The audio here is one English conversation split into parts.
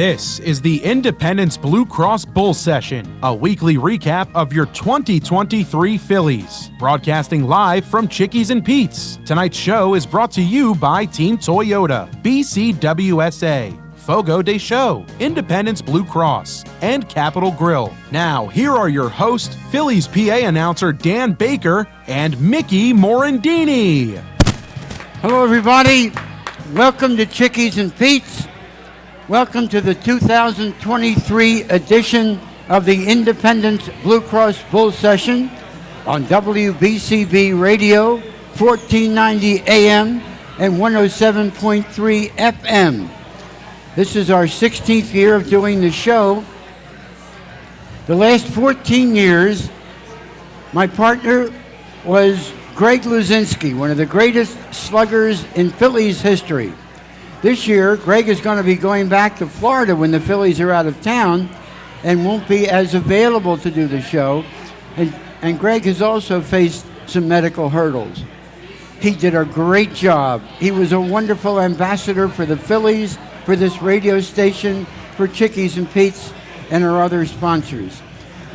This is the Independence Blue Cross Bull Session, a weekly recap of your 2023 Phillies. Broadcasting live from Chickies and Pete's. Tonight's show is brought to you by Team Toyota, BCWSA, Fogo de Show, Independence Blue Cross, and Capital Grill. Now, here are your hosts, Phillies PA announcer Dan Baker and Mickey Morandini. Hello, everybody. Welcome to Chickies and Pete's. Welcome to the 2023 edition of the Independence Blue Cross Bull Session on WBCB Radio, 1490 AM and 107.3 FM. This is our 16th year of doing the show. The last 14 years, my partner was Greg Luzinski, one of the greatest sluggers in Phillies history. This year, Greg is going to be going back to Florida when the Phillies are out of town and won't be as available to do the show. And Greg has also faced some medical hurdles. He did a great job. He was a wonderful ambassador for the Phillies, for this radio station, for Chickies and Pete's, and our other sponsors.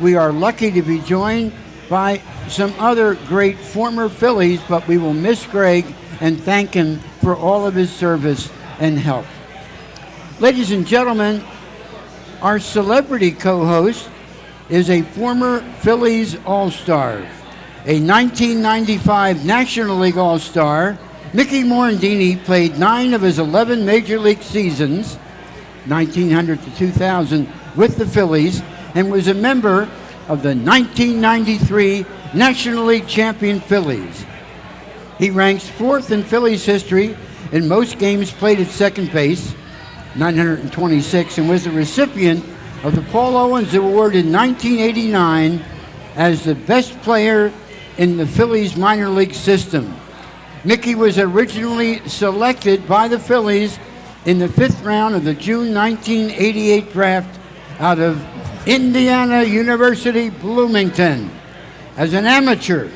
We are lucky to be joined by some other great former Phillies, but we will miss Greg and thank him for all of his service and help. Ladies and gentlemen, our celebrity co-host is a former Phillies All-Star, a 1995 National League All-Star. Mickey Morandini played 9 of his 11 Major League seasons, 1900 to 2000, with the Phillies, and was a member of the 1993 National League champion Phillies. He ranks 4th in Phillies history in most games played at second base, 926, and was the recipient of the Paul Owens Award in 1989 as the best player in the Phillies minor league system. Mickey was originally selected by the Phillies in the 5th round of the June 1988 draft out of Indiana University, Bloomington. As an amateur,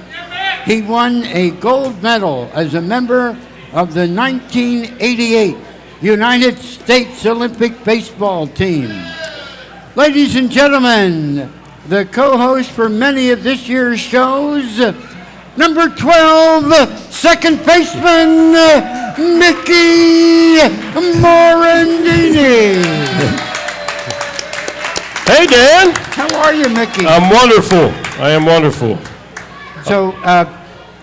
he won a gold medal as a member of the 1988 United States Olympic baseball team. Ladies and gentlemen, the co-host for many of this year's shows, number 12, second baseman, Mickey Morandini. Hey, Dan. How are you, Mickey? I'm wonderful. I am wonderful. So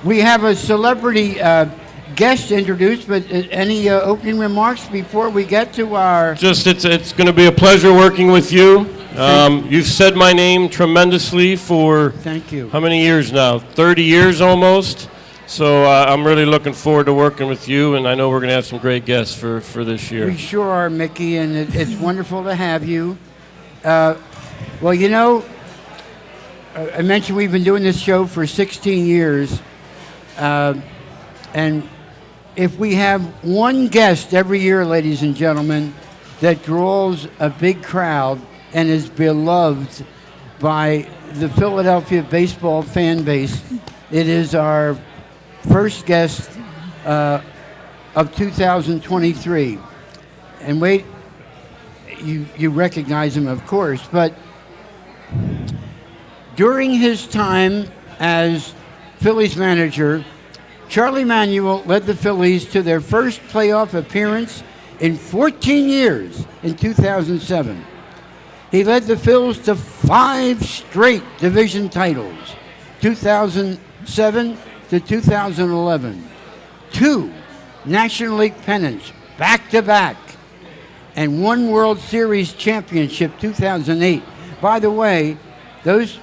we have a celebrity guest introduced, but any opening remarks before we get to our... It's going to be a pleasure working with you. You've said my name tremendously for... Thank you. How many years now? 30 years almost. So I'm really looking forward to working with you, and I know we're going to have some great guests for this year. We sure are, Mickey, and it's wonderful to have you. Well, you know, I mentioned we've been doing this show for 16 years, and if we have one guest every year, ladies and gentlemen, that draws a big crowd and is beloved by the Philadelphia baseball fan base, it is our first guest of 2023. And wait, you recognize him, of course, but during his time as Phillies manager, Charlie Manuel led the Phillies to their first playoff appearance in 14 years in 2007. He led the Phils to 5 straight division titles, 2007 to 2011, 2 National League pennants back-to-back, and 1 World Series championship, 2008. By the way, those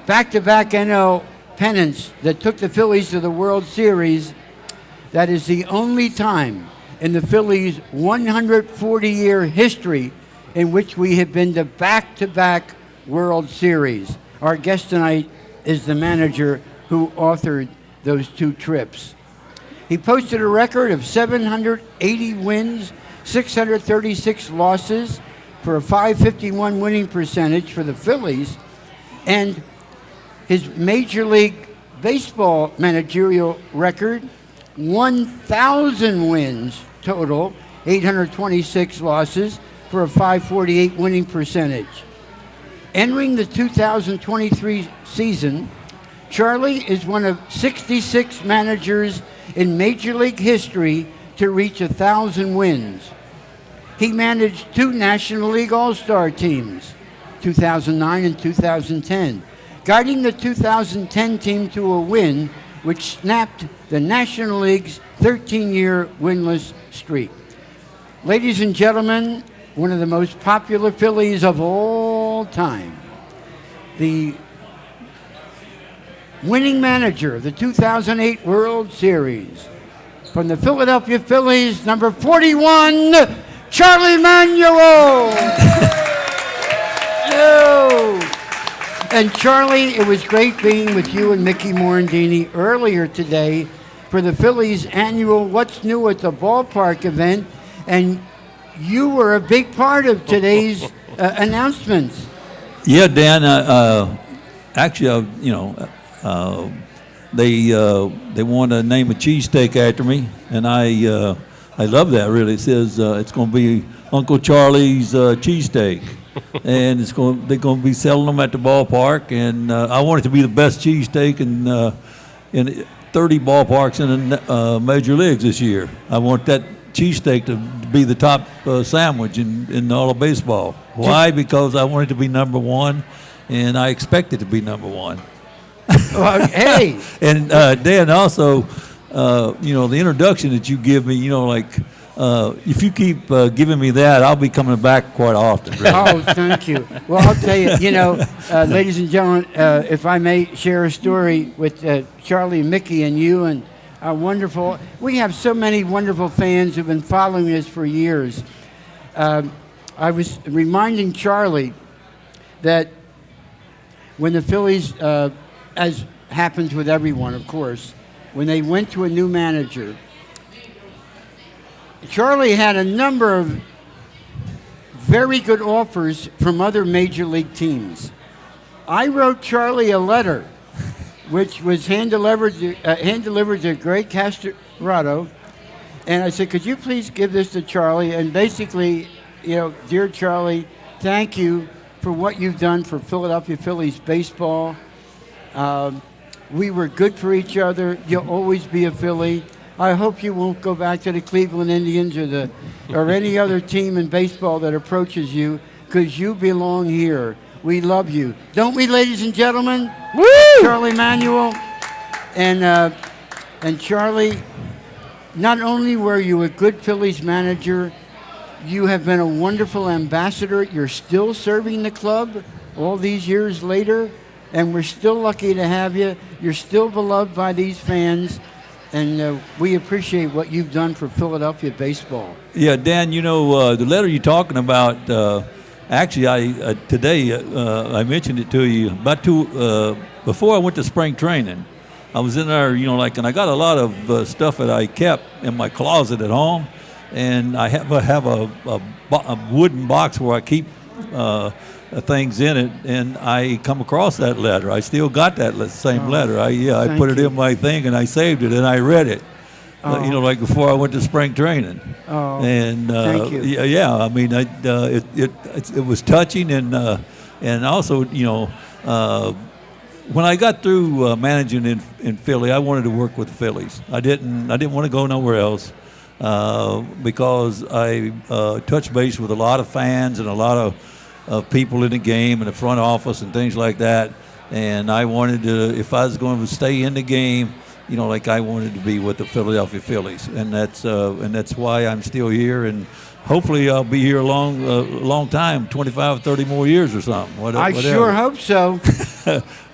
back-to-back NL pennants that took the Phillies to the World Series, that is the only time in the Phillies' 140-year history in which we have been to back-to-back World Series. Our guest tonight is the manager who authored those 2 trips. He posted a record of 780 wins, 636 losses for a .551 winning percentage for the Phillies, and his Major League Baseball managerial record, 1,000 wins total 826 losses for a .548 winning percentage. Entering the 2023 season, Charlie is one of 66 managers in Major League history to reach 1,000 wins. He managed 2 National League All-Star teams, 2009 and 2010, guiding the 2010 team to a win, which snapped the National League's 13-year winless streak. Ladies and gentlemen, one of the most popular Phillies of all time, the winning manager of the 2008 World Series, from the Philadelphia Phillies, number 41, Charlie Manuel. And Charlie, it was great being with you and Mickey Morandini earlier today for the Phillies' annual What's New at the Ballpark event, and you were a big part of today's announcements. Yeah, Dan. Actually, they want to name a cheesesteak after me, and I love that. Really, it says it's going to be Uncle Charlie's cheesesteak, and they're going to be selling them at the ballpark. And I want it to be the best cheesesteak in 30 ballparks in the major leagues this year. I want that cheesesteak to be the top sandwich in all of baseball. Why? Because I want it to be number one, and I expect it to be number one. Well, hey. And Dan, also, the introduction that you give me, if you keep giving me that, I'll be coming back quite often. Really. Oh, thank you. Well, I'll tell you, ladies and gentlemen, if I may share a story with Charlie and Mickey and you and our wonderful, we have so many wonderful fans who've been following us for years. I was reminding Charlie that when the Phillies, as happens with everyone, of course, when they went to a new manager, Charlie had a number of very good offers from other major league teams. I wrote Charlie a letter, which was hand delivered to Greg Castorado, and I said, could you please give this to Charlie? And basically, dear Charlie, thank you for what you've done for Philadelphia Phillies baseball. We were good for each other. You'll always be a Philly. I hope you won't go back to the Cleveland Indians or any other team in baseball that approaches you, because you belong here. We love you. Don't we, ladies and gentlemen? Woo! Charlie Manuel. And Charlie, not only were you a good Phillies manager, you have been a wonderful ambassador. You're still serving the club all these years later, and we're still lucky to have you. You're still beloved by these fans, and we appreciate what you've done for Philadelphia baseball. Yeah, Dan, the letter you're talking about, actually, today I mentioned it to you about before I went to spring training. I was in there, and I got a lot of stuff that I kept in my closet at home, and I have a wooden box where I keep things in it, and I come across that letter. I still got that same letter. I put it in my thing, and I saved it, and I read it. Before I went to spring training. Oh, and thank you. Yeah. I mean, it was touching, and also, when I got through managing in Philly, I wanted to work with the Phillies. I didn't want to go nowhere else because I touched base with a lot of fans and a lot of people in the game and the front office and things like that. And I wanted to, if I was going to stay in the game, I wanted to be with the Philadelphia Phillies, and that's why I'm still here, and hopefully I'll be here a long time, 25, 30 more years or something. I sure hope so.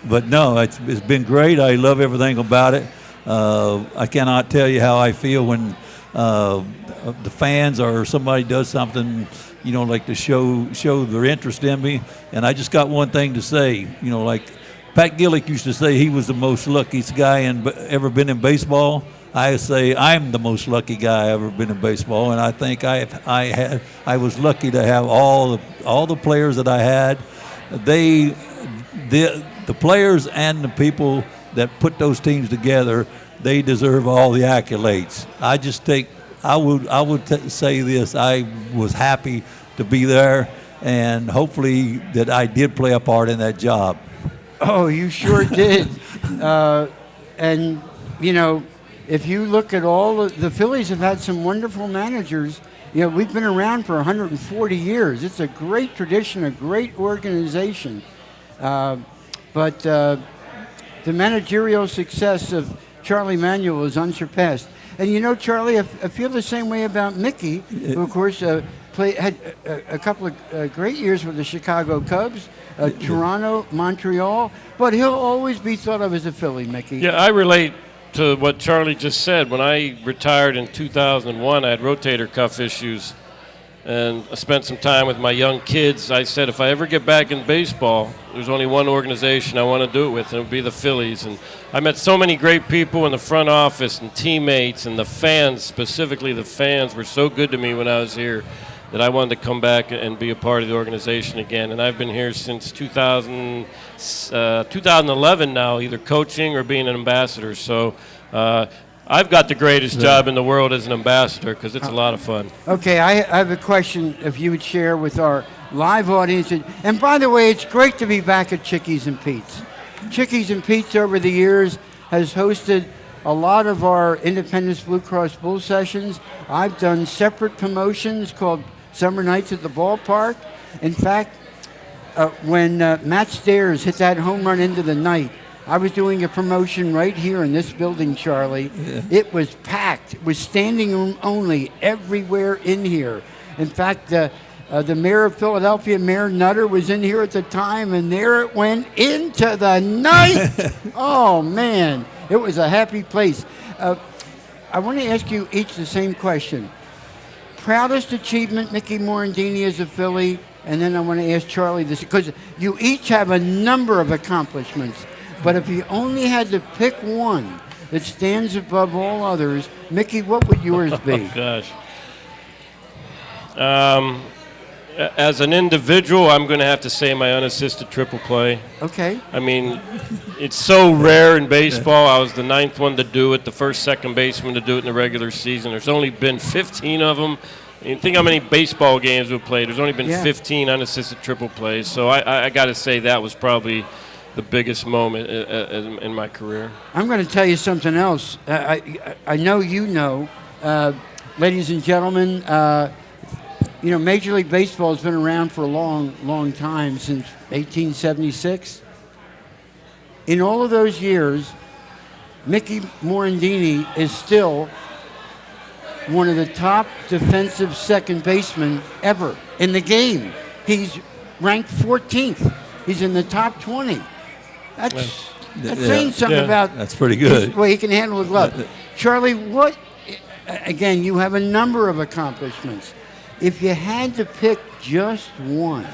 But no, it's been great. I love everything about it. I cannot tell you how I feel when the fans or somebody does something, to show their interest in me. And I just got one thing to say, Pat Gillick used to say he was the most luckiest guy ever been in baseball. I say I'm the most lucky guy ever been in baseball, and I think I was lucky to have all the players that I had. The players and the people that put those teams together, they deserve all the accolades. I would say this: I was happy to be there, and hopefully that I did play a part in that job. Oh, you sure did. And you know, if you look at all the Phillies have had some wonderful managers. You know, we've been around for 140 years. It's a great tradition, a great organization. But the managerial success of Charlie Manuel is unsurpassed. And you know, Charlie, I feel the same way about Mickey, who, of course, had a couple of great years with the Chicago Cubs, Toronto, Montreal. But he'll always be thought of as a Philly, Mickey. Yeah, I relate to what Charlie just said. When I retired in 2001, I had rotator cuff issues, and I spent some time with my young kids. I said, if I ever get back in baseball, there's only one organization I want to do it with, and it would be the Phillies. And I met so many great people in the front office and teammates, and the fans, specifically the fans, were so good to me when I was here that I wanted to come back and be a part of the organization again. And I've been here since 2011 now, either coaching or being an ambassador. So I've got the greatest job in the world as an ambassador because it's a lot of fun. Okay, I have a question if you would share with our live audience. And by the way, it's great to be back at Chickies and Pete's. Chickies and Pete's over the years has hosted a lot of our Independence Blue Cross Bull sessions. I've done separate promotions called Summer Nights at the Ballpark. In fact, when Matt Stairs hit that home run into the night, I was doing a promotion right here in this building, Charlie. Yeah. It was packed. It was standing room only everywhere in here. In fact, the mayor of Philadelphia, Mayor Nutter, was in here at the time, and there it went into the night. Oh, man. It was a happy place. I want to ask you each the same question. Proudest achievement, Mickey Morandini as a Philly, and then I want to ask Charlie this, because you each have a number of accomplishments, but if you only had to pick one that stands above all others, Mickey, what would yours be? Oh, gosh. As an individual, I'm going to have to say my unassisted triple play. Okay. I mean, it's so rare in baseball. I was the 9th one to do it, the first second baseman to do it in the regular season. There's only been 15 of them. You think how many baseball games we've played. There's only been 15 unassisted triple plays. So I got to say that was probably the biggest moment in my career. I'm going to tell you something else. I know you know, ladies and gentlemen, you know, Major League Baseball has been around for a long, long time, since 1876. In all of those years, Mickey Morandini is still one of the top defensive second basemen ever in the game. He's ranked 14th. He's in the top 20. That's saying something about that's pretty good. The way he can handle a glove. Charlie, what? Again, you have a number of accomplishments. If you had to pick just one,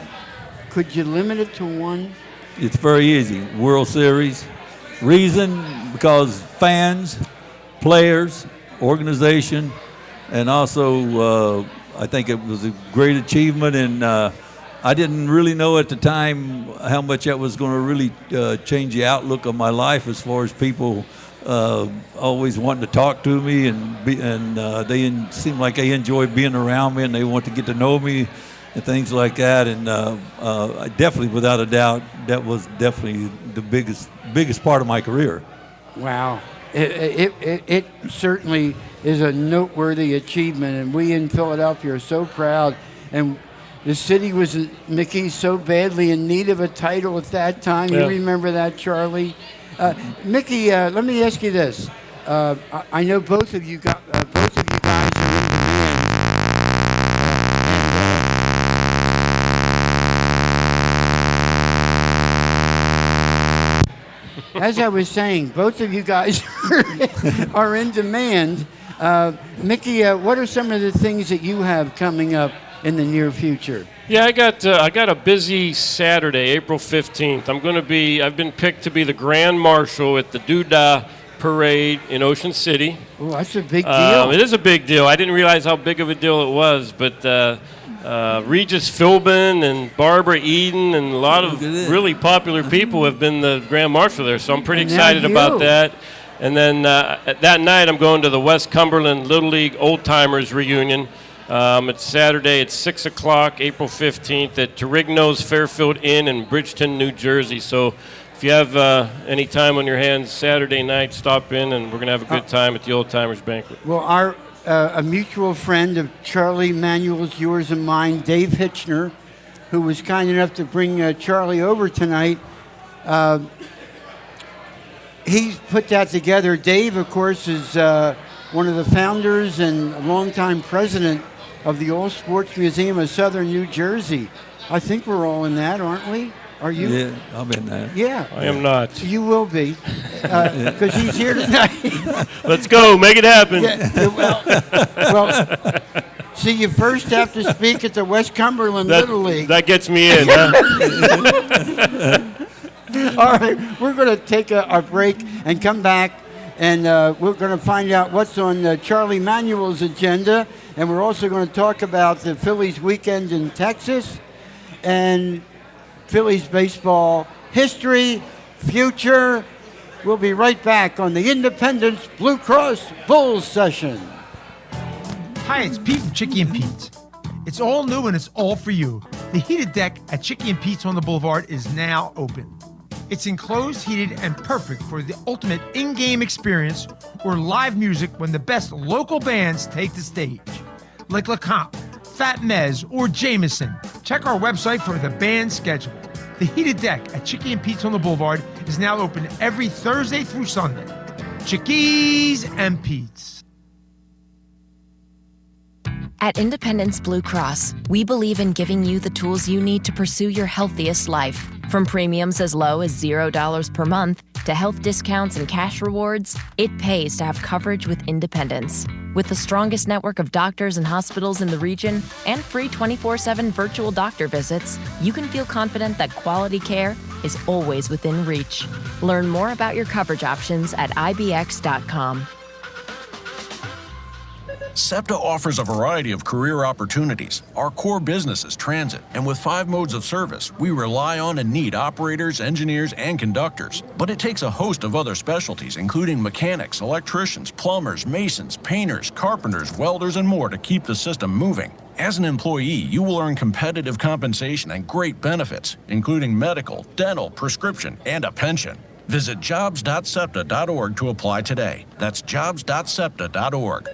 could you limit it to one? It's very easy. World Series. Reason, because fans, players, organization, and also I think it was a great achievement. And I didn't really know at the time how much that was going to really change the outlook of my life, as far as people always wanting to talk to me, and they seemed like they enjoyed being around me, and they want to get to know me and things like that. And definitely, without a doubt, that was definitely the biggest part of my career. Wow. It certainly is a noteworthy achievement, and we in Philadelphia are so proud. And the city was, Mickey, so badly in need of a title at that time. Yeah. You remember that, Charlie? Mickey, let me ask you this. I know both of you guys are in demand. As I was saying, both of you guys are in demand. Mickey, what are some of the things that you have coming up in the near future? Yeah, I got a busy Saturday, April 15th. I've been picked to be the Grand Marshal at the Doodah Parade in Ocean City. Oh, that's a big deal. It is a big deal. I didn't realize how big of a deal it was, but Regis Philbin and Barbara Eden and a lot of really popular people have been the Grand Marshal there, so I'm pretty excited about that. And then that night, I'm going to the West Cumberland Little League Old Timers reunion. It's Saturday at 6 o'clock, April 15th, at Torigno's Fairfield Inn in Bridgeton, New Jersey. So if you have any time on your hands Saturday night, stop in, and we're going to have a good time at the Old Timers Banquet. Well, a mutual friend of Charlie Manuel's, yours and mine, Dave Hitchner, who was kind enough to bring Charlie over tonight, he put that together. Dave, of course, is one of the founders and a longtime president of the All Sports Museum of Southern New Jersey. I think we're all in that, aren't we? Are you? Yeah, I'm in that. Yeah. I am not. You will be, because he's here tonight. Let's go. Make it happen. Yeah, well, see, you first have to speak at the West Cumberland Little League. That gets me in, huh? All right, we're going to take a break and come back, and we're going to find out what's on Charlie Manuel's agenda, and we're also going to talk about the Phillies weekend in Texas and Phillies baseball history, future. We'll be right back on the Independence Blue Cross Bulls session. Hi, it's Pete from Chicky and Pete's. It's all new and it's all for you. The heated deck at Chicky and Pete's on the Boulevard is now open. It's enclosed, heated, and perfect for the ultimate in-game experience or live music when the best local bands take the stage. Like LeComp, Fat Mez, or Jameson. Check our website for the band schedule. The heated deck at Chicky and Pete's on the Boulevard is now open every Thursday through Sunday. Chickies and Pete's. At Independence Blue Cross, we believe in giving you the tools you need to pursue your healthiest life. From premiums as low as $0 per month to health discounts and cash rewards, it pays to have coverage with Independence. With the strongest network of doctors and hospitals in the region and free 24/7 virtual doctor visits, you can feel confident that quality care is always within reach. Learn more about your coverage options at ibx.com. SEPTA offers a variety of career opportunities. Our core business is transit, and with 5 modes of service, we rely on and need operators, engineers, and conductors. But it takes a host of other specialties, including mechanics, electricians, plumbers, masons, painters, carpenters, welders, and more to keep the system moving. As an employee, you will earn competitive compensation and great benefits, including medical, dental, prescription, and a pension. Visit jobs.septa.org to apply today. That's jobs.septa.org.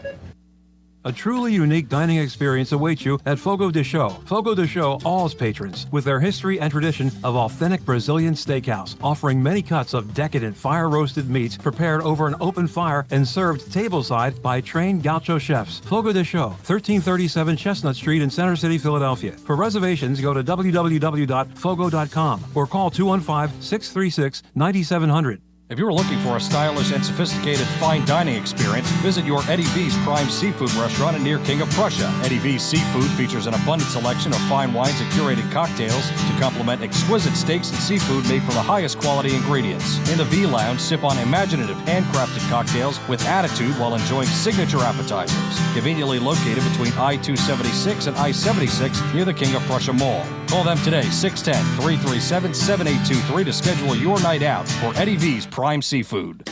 A truly unique dining experience awaits you at Fogo de Chão. Fogo de Chão awes patrons with their history and tradition of authentic Brazilian steakhouse, offering many cuts of decadent fire-roasted meats prepared over an open fire and served tableside by trained gaucho chefs. Fogo de Chão, 1337 Chestnut Street in Center City, Philadelphia. For reservations, go to www.fogo.com or call 215-636-9700. If you're looking for a stylish and sophisticated fine dining experience, visit your Eddie V's Prime Seafood restaurant near King of Prussia. Eddie V's Seafood features an abundant selection of fine wines and curated cocktails to complement exquisite steaks and seafood made from the highest quality ingredients. In the V Lounge, sip on imaginative handcrafted cocktails with attitude while enjoying signature appetizers. Conveniently located between I-276 and I-76 near the King of Prussia Mall. Call them today, 610-337-7823 to schedule your night out for Eddie V's Prime Seafood.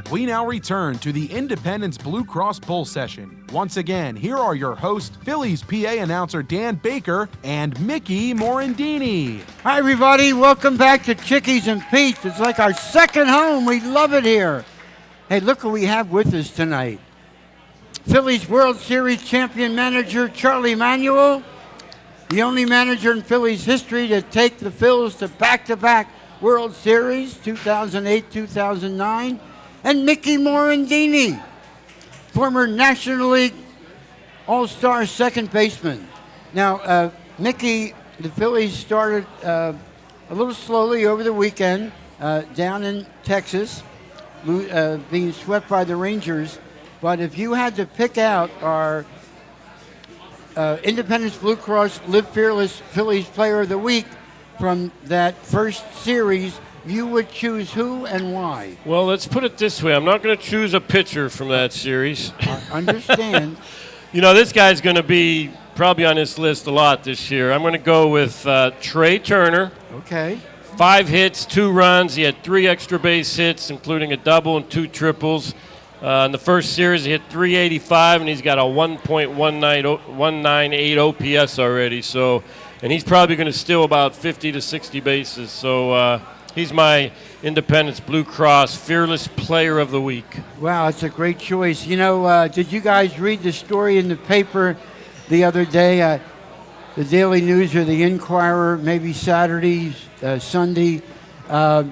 We now return to the Independence Blue Cross Bull session. Once again, here are your hosts, Phillies PA announcer Dan Baker and Mickey Morandini. Hi, everybody. Welcome back to Chickies and Pete's. It's like our second home. We love it here. Hey, look who we have with us tonight. Phillies World Series champion manager Charlie Manuel, the only manager in Phillies history to take the Phils to back-to-back World Series, 2008, 2009, and Mickey Morandini, former National League All-Star second baseman. Now, Mickey, the Phillies started a little slowly over the weekend down in Texas, being swept by the Rangers. But if you had to pick out our Independence Blue Cross Live Fearless Phillies Player of the Week from that first series, you would choose who and why? Well, let's put it this way. I'm not going to choose a pitcher from that series. I understand. You know, this guy's going to be probably on this list a lot this year. I'm going to go with Trey Turner. Okay. 5 hits, 2 runs. He had 3 extra base hits, including a double and 2 triples. In the first series, he hit .385, and he's got a 1.198 OPS already. So, and he's probably going to steal about 50 to 60 bases. So he's my Independence Blue Cross Fearless Player of the Week. Wow, it's a great choice. You know, did you guys read the story in the paper the other day? The Daily News or the Inquirer, maybe Saturday, Sunday, and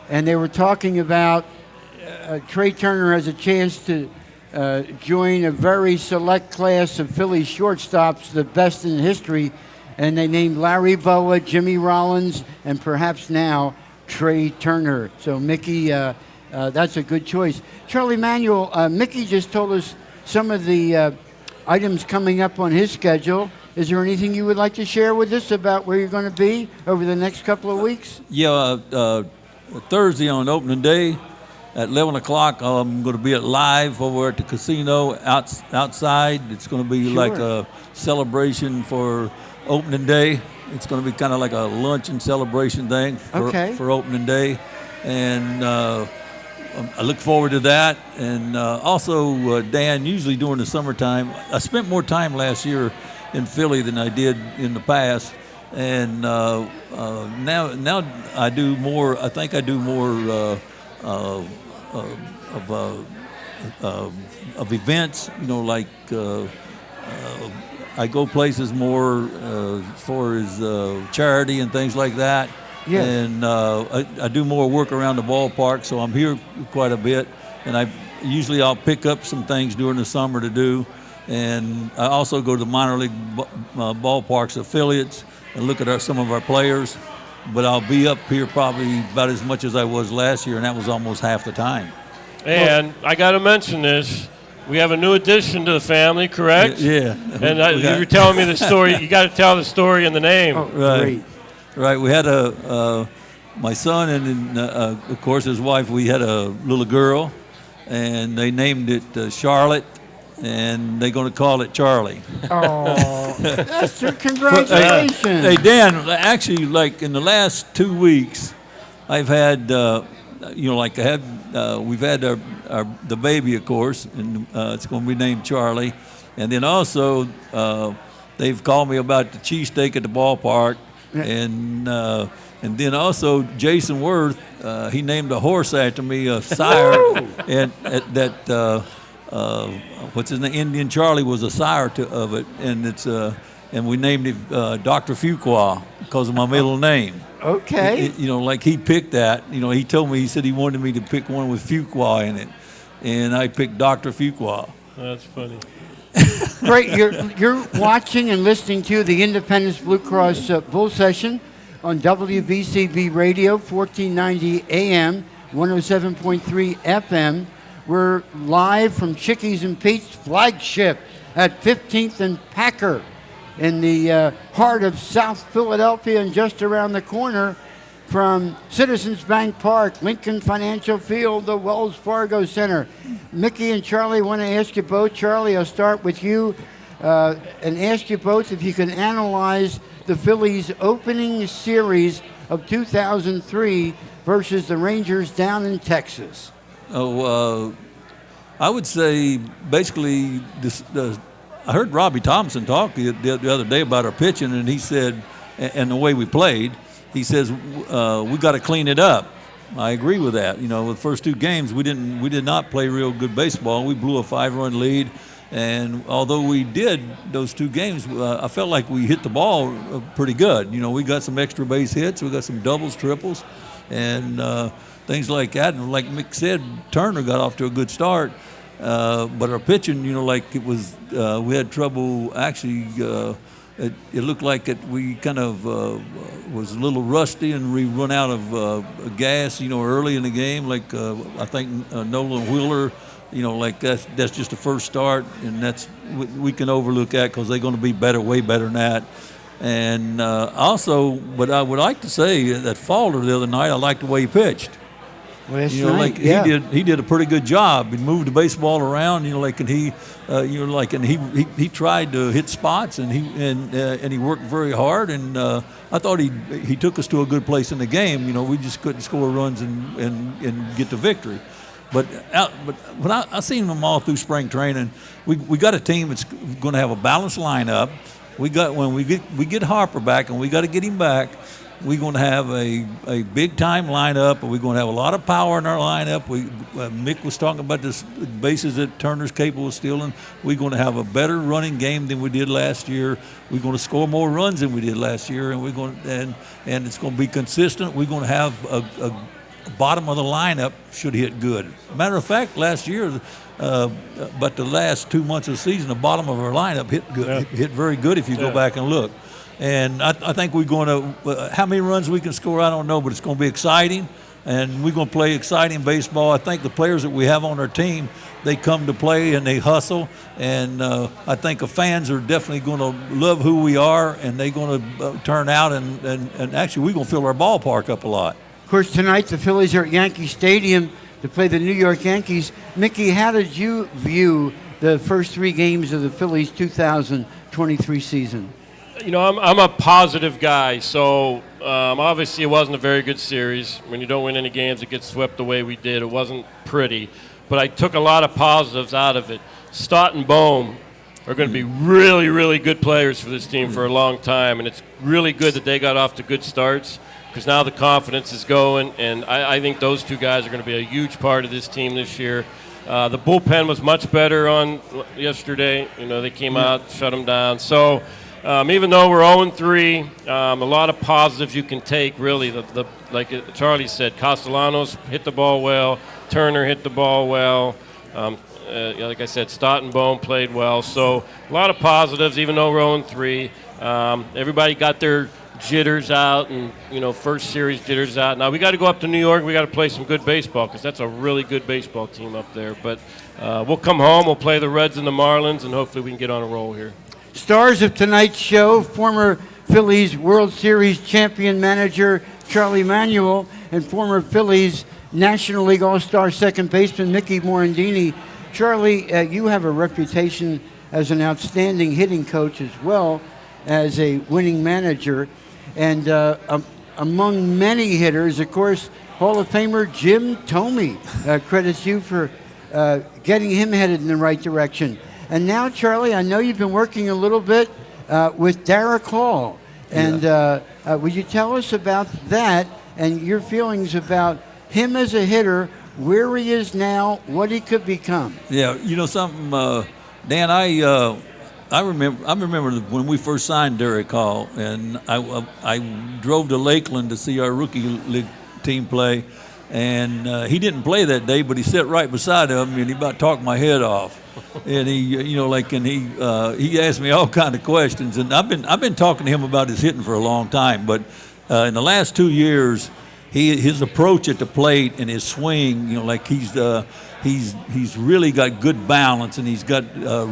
they were talking about Trey Turner has a chance to join a very select class of Phillies shortstops, the best in history, and they named Larry Bowa, Jimmy Rollins, and perhaps now Trey Turner. So Mickey, that's a good choice. Charlie Manuel, Mickey just told us some of the items coming up on his schedule. Is there anything you would like to share with us about where you're going to be over the next couple of weeks? Yeah, Thursday on opening day at 11 o'clock, I'm going to be live over at the casino outside. It's going to be like a celebration for opening day. It's going to be kind of like a luncheon celebration thing for opening day. And I look forward to that. And also, Dan, usually during the summertime, I spent more time last year in Philly than I did in the past, and now I do more. I think I do more of events. You know, like I go places more as far as charity and things like that. Yeah. And I do more work around the ballpark, so I'm here quite a bit. And I'll pick up some things during the summer to do. And I also go to the minor league ballparks affiliates and look at some of our players. But I'll be up here probably about as much as I was last year, and that was almost half the time. And I got to mention this. We have a new addition to the family, correct? Yeah. And you were telling me the story. You got to tell the story and the name. Oh, right. Right. We had my son and of course his wife. We had a little girl, and they named it Charlotte. And they're going to call it Charlie. Oh, that's congratulations. Hey, Dan, actually, like in the last 2 weeks, I've had, we've had the baby, of course, and it's going to be named Charlie. And then also, they've called me about the cheesesteak at the ballpark. And then also, Jason Worth, he named a horse after me, a sire, and that. What's his name? Indian Charlie was a sire of it, and and we named him Dr. Fuqua because of my middle name. Okay. Like he picked that. He told me, he said he wanted me to pick one with Fuqua in it, and I picked Dr. Fuqua. That's funny. Great. You're watching and listening to the Independence Blue Cross Bull Session on WBCB Radio, 1490 AM, 107.3 FM. We're live from Chickies and Pete's flagship at 15th and Packer in the heart of South Philadelphia, and just around the corner from Citizens Bank Park, Lincoln Financial Field, the Wells Fargo Center. Mickey and Charlie want to ask you both. Charlie, I'll start with you and ask you both if you can analyze the Phillies' opening series of 2003 versus the Rangers down in Texas. I would say basically I heard Robbie Thompson talk the other day about our pitching, and he said, and the way we played, he says we got to clean it up. I agree with that. The first 2 games we did not play real good baseball. We blew a 5-run lead, and although we did those 2 games, I felt like we hit the ball pretty good. We got some extra base hits, we got some doubles, triples, and things like that. And like Mick said, Turner got off to a good start. But our pitching, like it was, we had trouble. Actually, it looked like we kind of was a little rusty, and we run out of gas, early in the game. Like I think Nolan Wheeler, like that's just the first start, and we can overlook that because they're going to be better, way better than that. And also, but I would like to say that Falder the other night, I liked the way he pitched. Last You know, night, like yeah. he did a pretty good job. He moved the baseball around. You know, like and he tried to hit spots and he worked very hard. And I thought he took us to a good place in the game. You know, we just couldn't score runs and get the victory. But when I seen them all through spring training, we got a team that's going to have a balanced lineup. When we get Harper back, and we got to get him back. We're going to have a big-time lineup, and we're going to have a lot of power in our lineup. Mick was talking about this bases that Turner's capable of stealing. We're going to have a better running game than we did last year. We're going to score more runs than we did last year, and it's going to be consistent. We're going to have a bottom of the lineup should hit good. Matter of fact, last year, but the last 2 months of the season, the bottom of our lineup hit good, hit very good if you go back and look. And I think we're going to how many runs we can score, I don't know, but it's going to be exciting, and we're going to play exciting baseball. I think the players that we have on our team, they come to play and they hustle, and I think the fans are definitely going to love who we are, and they're going to turn out, and actually we're going to fill our ballpark up a lot. Of course, tonight the Phillies are at Yankee Stadium to play the New York Yankees. Mickey, how did you view the first 3 games of the Phillies' 2023 season? You know, I'm a positive guy, so obviously it wasn't a very good series. When you don't win any games, it gets swept the way we did. It wasn't pretty, but I took a lot of positives out of it. Stott and Bohm are going to be really, really good players for this team for a long time, and it's really good that they got off to good starts because now the confidence is going, and I think those 2 guys are going to be a huge part of this team this year. The bullpen was much better on yesterday. You know, they came out, shut them down. So even though we're 0-3, a lot of positives you can take, really. Like Charlie said, Castellanos hit the ball well. Turner hit the ball well. Like I said, Stott and Bohm played well. So a lot of positives, even though we're 0-3. Everybody got their jitters out and, you know, first series jitters out. Now we got to go up to New York. We got to play some good baseball because that's a really good baseball team up there. But we'll come home. We'll play the Reds and the Marlins, and hopefully we can get on a roll here. Stars of tonight's show, former Phillies World Series champion manager Charlie Manuel and former Phillies National League All-Star second baseman Mickey Morandini. Charlie, you have a reputation as an outstanding hitting coach as well as a winning manager. And among many hitters, of course, Hall of Famer Jim Thome credits you for getting him headed in the right direction. And now, Charlie, I know you've been working a little bit with Derek Hall. And would you tell us about that and your feelings about him as a hitter, where he is now, what he could become? Yeah, you know something, Dan, I remember when we first signed Derek Hall, and I drove to Lakeland to see our rookie league team play, and he didn't play that day, but he sat right beside him, and he about talked my head off. And he asked me all kind of questions, and I've been talking to him about his hitting for a long time, but in the last 2 years, his approach at the plate and his swing, you know, like he's really got good balance, and he's got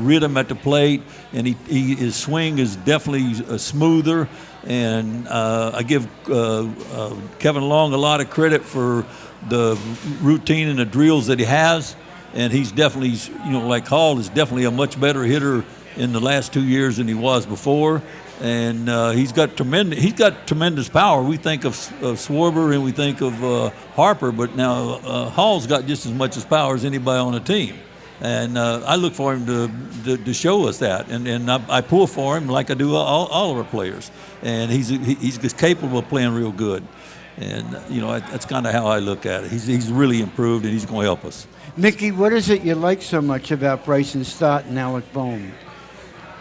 rhythm at the plate, and his swing is definitely smoother. And I give Kevin Long a lot of credit for the routine and the drills that he has, and he's definitely, you know, like Hall is definitely a much better hitter in the last 2 years than he was before. And he's got tremendous power. We think of Schwarber and we think of Harper, but now Hall's got just as much as power as anybody on the team. And I look for him to show us that. And I pull for him like I do all of our players. And he's just capable of playing real good. And, you know, that's kind of how I look at it. He's really improved, and he's going to help us. Mickey, what is it you like so much about Bryson Stott and Alec Bohm?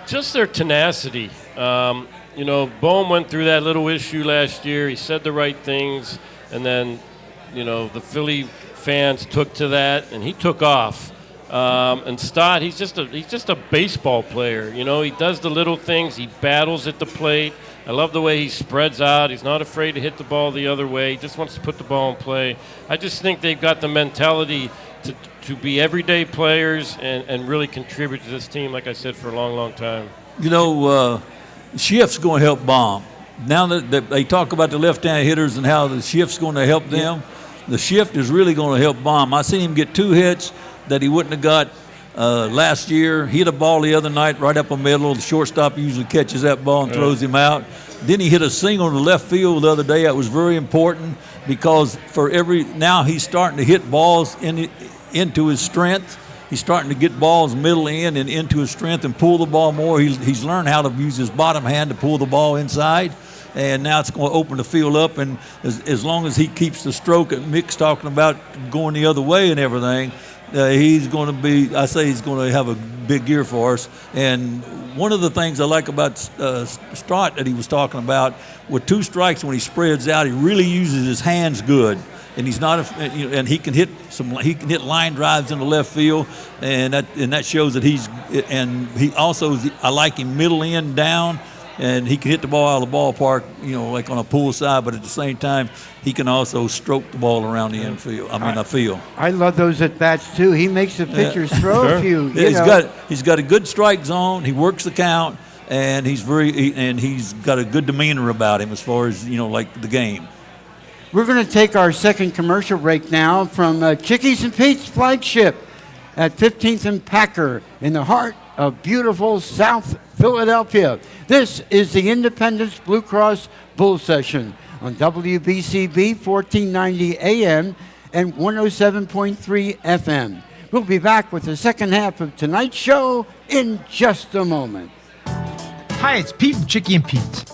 Just their tenacity. You know, Bohm went through that little issue last year. He said the right things, and then, you know, the Philly fans took to that, and he took off. And Stott, he's just a baseball player. You know, he does the little things. He battles at the plate. I love the way he spreads out. He's not afraid to hit the ball the other way. He just wants to put the ball in play. I just think they've got the mentality to be everyday players and really contribute to this team, like I said, for a long, long time. You know, shift's going to help Bohm. Now that they talk about the left-hand hitters and how the shift's going to help them, the shift is really going to help Baum. I seen him get 2 hits that he wouldn't have got last year. He hit a ball the other night right up the middle. The shortstop usually catches that ball and throws him out. Then he hit a single in the left field the other day. That was very important because now he's starting to hit balls into his strength. He's starting to get balls middle in and into his strength and pull the ball more. He's learned how to use his bottom hand to pull the ball inside. And now it's going to open the field up. And as long as he keeps the stroke that Mick's talking about going the other way and everything, he's going to be, I say he's going to have a big year for us. And one of the things I like about Stott that he was talking about, with 2 strikes when he spreads out, he really uses his hands good. And he's not, and he can hit line drives in the left field, and that shows that he also, I like him middle in down, and he can hit the ball out of the ballpark, like on a pool side, but at the same time, he can also stroke the ball around the infield. I field. I love those at bats too. He makes the pitchers throw a few. Yeah, he's got a good strike zone. He works the count, and he's got a good demeanor about him as far as like the game. We're going to take our second commercial break now from Chickies and Pete's flagship at 15th and Packer in the heart of beautiful South Philadelphia. This is the Independence Blue Cross Bull Session on WBCB 1490 AM and 107.3 FM. We'll be back with the second half of tonight's show in just a moment. Hi, it's Pete from Chickie and Pete.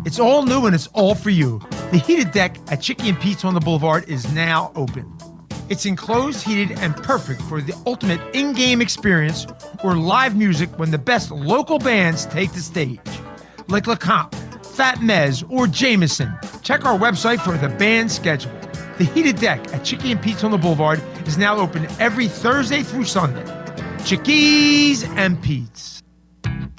It's all new and it's all for you. The heated deck at Chickie and Pete's on the Boulevard is now open. It's enclosed, heated, and perfect for the ultimate in-game experience or live music when the best local bands take the stage. Like LeComp, Fat Mez, or Jameson. Check our website for the band schedule. The heated deck at Chickie and Pete's on the Boulevard is now open every Thursday through Sunday. Chickies and Pete's.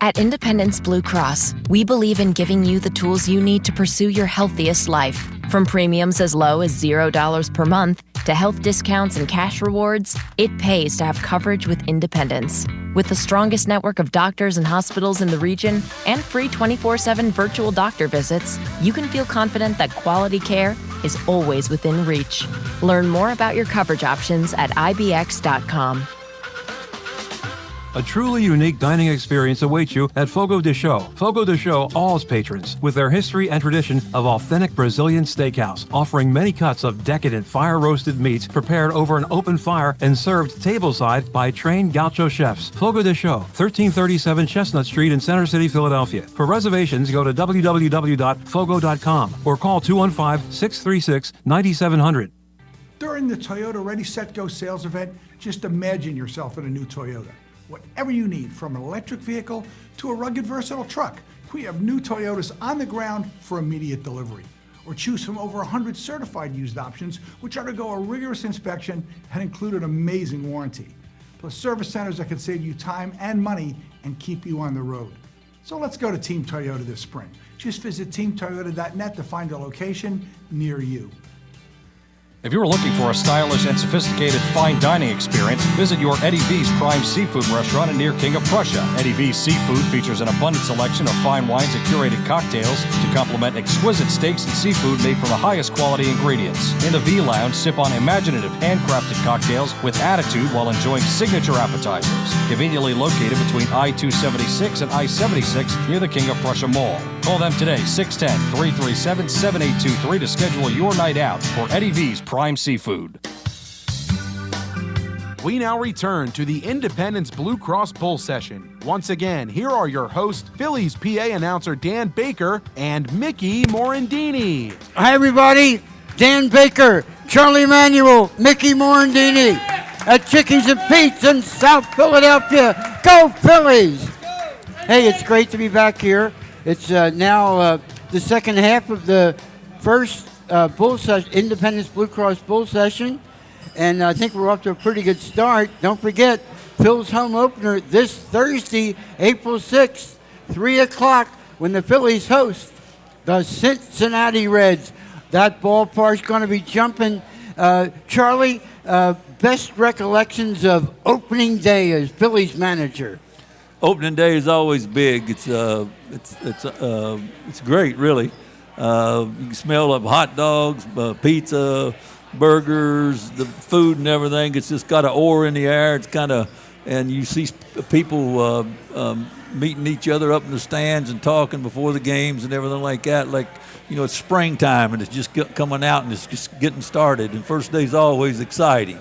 At Independence Blue Cross, we believe in giving you the tools you need to pursue your healthiest life. From premiums as low as $0 per month to health discounts and cash rewards, it pays to have coverage with Independence. With the strongest network of doctors and hospitals in the region and free 24/7 virtual doctor visits, you can feel confident that quality care is always within reach. Learn more about your coverage options at ibx.com. A truly unique dining experience awaits you at Fogo de Chão. Fogo de Chão awes patrons with their history and tradition of authentic Brazilian steakhouse, offering many cuts of decadent fire-roasted meats prepared over an open fire and served tableside by trained gaucho chefs. Fogo de Chão, 1337 Chestnut Street in Center City, Philadelphia. For reservations, go to www.fogo.com or call 215-636-9700. During the Toyota Ready, Set, Go sales event, just imagine yourself in a new Toyota. Whatever you need, from an electric vehicle to a rugged, versatile truck, we have new Toyotas on the ground for immediate delivery. Or choose from over 100 certified used options, which undergo a rigorous inspection and include an amazing warranty. Plus service centers that can save you time and money and keep you on the road. So let's go to Team Toyota this spring. Just visit teamtoyota.net to find a location near you. If you're looking for a stylish and sophisticated fine dining experience, visit your Eddie V's Prime Seafood restaurant near King of Prussia. Eddie V's Seafood features an abundant selection of fine wines and curated cocktails to complement exquisite steaks and seafood made from the highest quality ingredients. In the V Lounge, sip on imaginative handcrafted cocktails with attitude while enjoying signature appetizers. Conveniently located between I-276 and I-76 near the King of Prussia Mall. Call them today, 610-337-7823 to schedule your night out for Eddie V's Prime Seafood. We now return to the Independence Blue Cross Bull Session. Once again, here are your hosts, Phillies PA announcer Dan Baker and Mickey Morandini. Hi, everybody. Dan Baker, Charlie Manuel, Mickey Morandini at Chickies and Pete's in South Philadelphia. Go Phillies! Hey, it's great to be back here. It's now the second half of the first Bull Session, Independence Blue Cross Bull Session, and I think we're off to a pretty good start. Don't forget, Phil's home opener this Thursday, April 6th, 3 o'clock, when the Phillies host the Cincinnati Reds. That ballpark's going to be jumping. Charlie, best recollections of opening day as Phillies manager? Opening day is always big. It's great, really. You can smell of hot dogs, pizza, burgers, the food and everything. It's just got an aura in the air. It's kind of, and you see people meeting each other up in the stands and talking before the games and everything like that. Like, it's springtime and it's just coming out and it's just getting started. And first day's always exciting.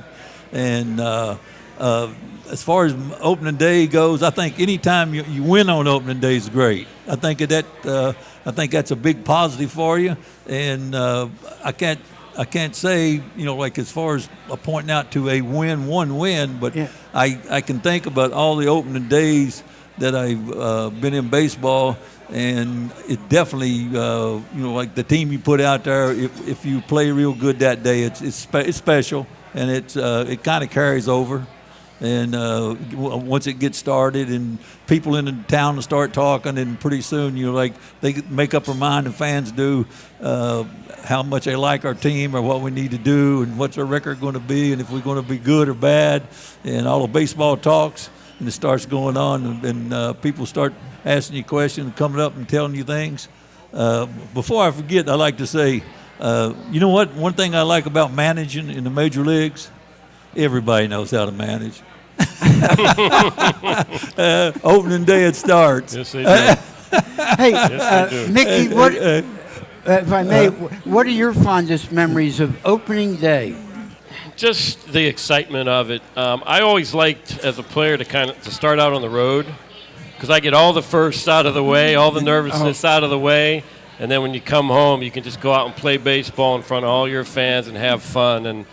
And as far as opening day goes, I think anytime you win on opening day is great. I think that's a big positive for you. And I can't say, like as far as pointing out to a one win, but yeah. I can think about all the opening days that I've been in baseball, and it definitely, like the team you put out there, if you play real good that day, it's special, and it kind of carries over. And once it gets started and people in the town will start talking, and pretty soon they make up their mind, and fans do, how much they like our team or what we need to do and what's our record going to be and if we're going to be good or bad, and all the baseball talks, and it starts going on, and people start asking you questions, coming up and telling you things. Before I forget, I like to say, you know what? One thing I like about managing in the major leagues, everybody knows how to manage. Opening day it starts. Yes, they do. Hey, Yes, they do. Mickey, what, if I may, what are your fondest memories of opening day? Just the excitement of it. I always liked, as a player, to start out on the road, because I get all the firsts out of the way, all the nervousness out of the way, and then when you come home, you can just go out and play baseball in front of all your fans and have fun. And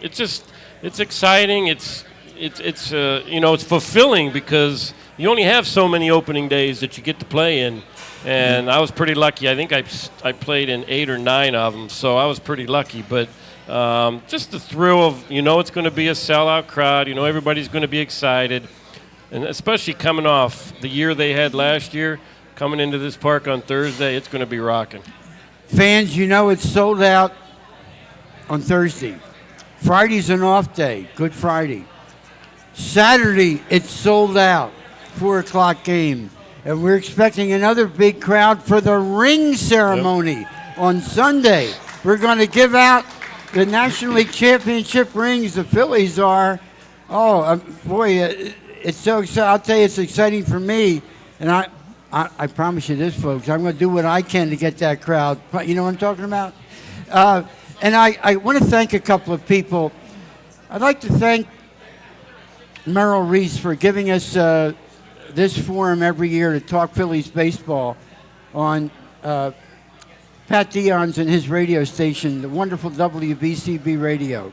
it's exciting. It's fulfilling, because you only have so many opening days that you get to play in. And I was pretty lucky. I think I played in 8 or 9 of them, so I was pretty lucky. But just the thrill of, it's going to be a sellout crowd. Everybody's going to be excited. And especially coming off the year they had last year, coming into this park on Thursday, it's going to be rocking. Fans, it's sold out on Thursday. Friday's an off day, Good Friday. Saturday, it's sold out, 4 o'clock game. And we're expecting another big crowd for the ring ceremony on Sunday. We're going to give out the National League Championship rings. The Phillies are. It's so exciting. I'll tell you, it's exciting for me. And I promise you this, folks, I'm going to do what I can to get that crowd. You know what I'm talking about? And I want to thank a couple of people. I'd like to thank Merrill Reese for giving us this forum every year to talk Phillies baseball on Pat Dion's and his radio station, the wonderful WBCB radio.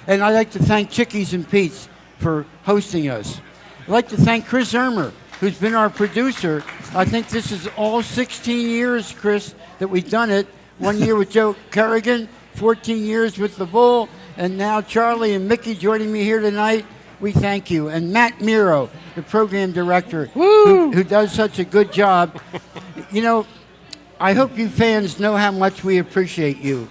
And I'd like to thank Chickies and Pete's for hosting us. I'd like to thank Chris Ermer, who's been our producer. I think this is all 16 years, Chris, that we've done it. 1 year with Joe Kerrigan, 14 years with the Bull, and now Charlie and Mickey joining me here tonight. We thank you. And Matt Miro, the program director, who does such a good job. I hope you fans know how much we appreciate you.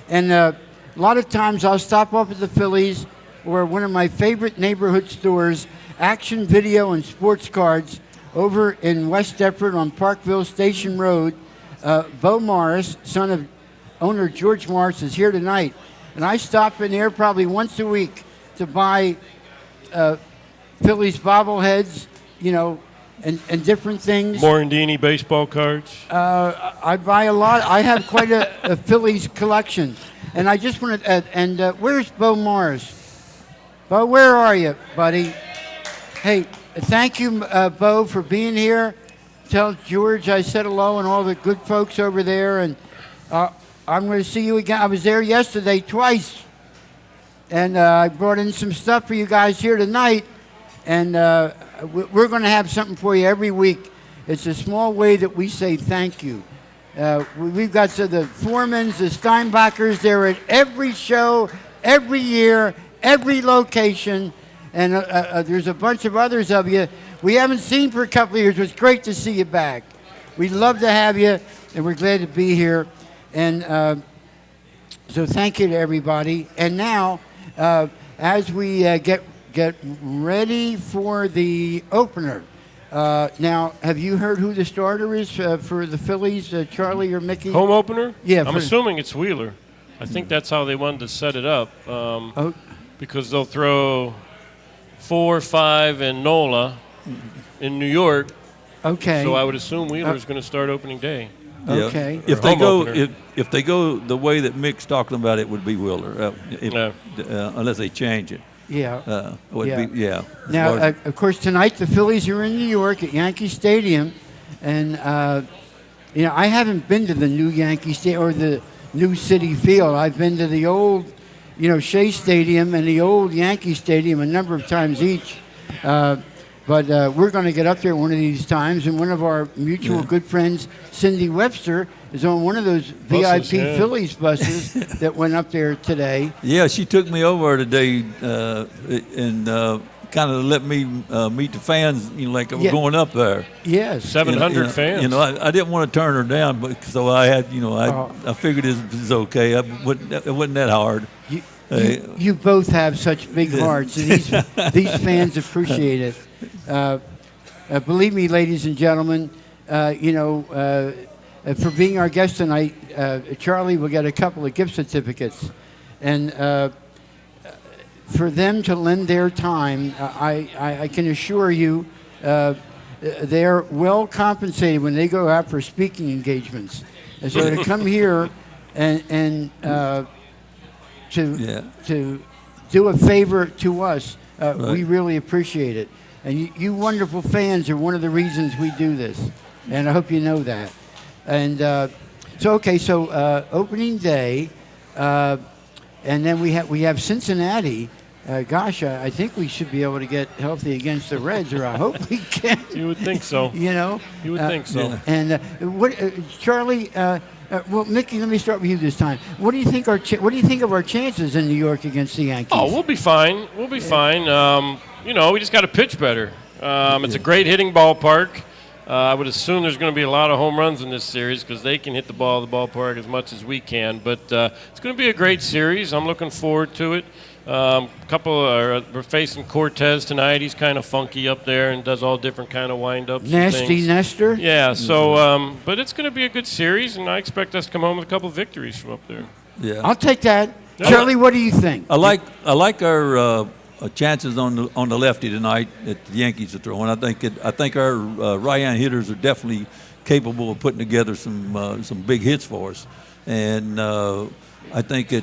And a lot of times I'll stop off at the Phillies or one of my favorite neighborhood stores, Action Video and Sports Cards, over in West Deptford on Parkville Station Road. Bo Morris, son of owner George Morris, is here tonight. And I stop in there probably once a week to buy Phillies bobbleheads, and different things. Morandini baseball cards. I buy a lot. I have quite a Phillies collection. And I just want to, where's Bo Morris? Bo, where are you, buddy? Hey, thank you, Bo, for being here. Tell George I said hello and all the good folks over there. And I'm going to see you again. I was there yesterday twice. And I brought in some stuff for you guys here tonight. And we're going to have something for you every week. It's a small way that we say thank you. We've got the Foremans, the Steinbachers. They're at every show, every year, every location. And there's a bunch of others of you we haven't seen for a couple of years. It's great to see you back. We'd love to have you, and we're glad to be here. And so thank you to everybody. And now, as we get ready for the opener, now, have you heard who the starter is for the Phillies, Charlie or Mickey? Home opener? Yeah. I'm assuming it's Wheeler. I think that's how they wanted to set it up. Because they'll throw 4, 5, and NOLA in New York. Okay. So I would assume Wheeler's going to start opening day. Yeah. Okay. If they go the way that Mick's talking about, it would be Wheeler, unless they change it. Yeah. Yeah. Now, of course, tonight the Phillies are in New York at Yankee Stadium, and I haven't been to the new Yankee Stadium or the new Citi Field. I've been to the old, Shea Stadium and the old Yankee Stadium a number of times each. But we're going to get up there one of these times, and one of our mutual good friends, Cindy Webster, is on one of those VIP Phillies buses that went up there today. Yeah, she took me over today and kind of let me meet the fans, like I was going up there. Yes. 700 fans. I didn't want to turn her down, but so I had, I figured it was okay. It wasn't that hard. You both have such big hearts, and these fans appreciate it. Believe me, ladies and gentlemen, for being our guest tonight, Charlie will get a couple of gift certificates. And for them to lend their time, I can assure you they're well compensated when they go out for speaking engagements. And so to come here and to do a favor to us, we really appreciate it. And you wonderful fans are one of the reasons we do this, and I hope you know that. And so opening day, and then we have Cincinnati. I think we should be able to get healthy against the Reds, or I hope we can. You would think so. You would think so. Yeah. And Charlie? Well, Mickey, let me start with you this time. What do you think of our chances in New York against the Yankees? Oh, we'll be fine. We'll be fine. We just got to pitch better. It's a great hitting ballpark. I would assume there's going to be a lot of home runs in this series because they can hit the ball at the ballpark as much as we can. But it's going to be a great series. I'm looking forward to it. We're facing Cortez tonight. He's kind of funky up there and does all different kind of wind-ups. Nasty Nestor? Yeah, so, but it's going to be a good series, and I expect us to come home with a couple of victories from up there. Yeah, I'll take that. Charlie, what do you think? I like our chances on the lefty tonight that the Yankees are throwing. I think our right-hand hitters are definitely capable of putting together some big hits for us, and I think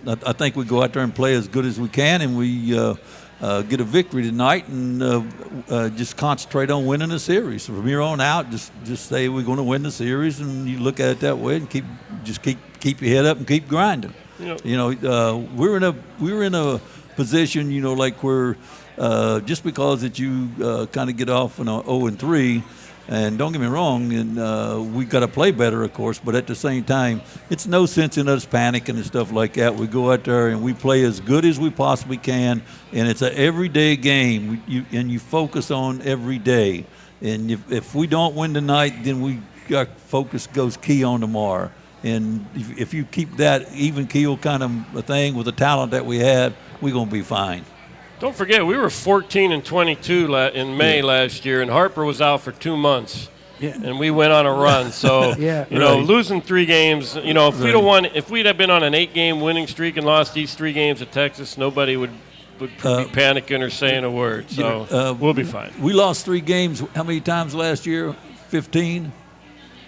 I think we go out there and play as good as we can, and we get a victory tonight, and just concentrate on winning the series. So from here on out, just say we're going to win the series, and you look at it that way, and keep your head up and keep grinding. We're in a position, like we're just because that you kind of get off on a 0-3. And don't get me wrong, and we got to play better, of course, but at the same time, it's no sense in us panicking and stuff like that. We go out there and we play as good as we possibly can, and it's an everyday game, and you focus on every day. And if we don't win tonight, then our focus goes key on tomorrow. And if you keep that even keel kind of a thing with the talent that we have, we're going to be fine. Don't forget, we were 14-22 in May last year, and Harper was out for 2 months. Yeah. And we went on a run. So, losing 3 games, if we'd have been on an 8-game winning streak and lost these 3 games at Texas, nobody would be panicking or saying a word. So we'll be fine. We lost 3 games how many times last year? 15?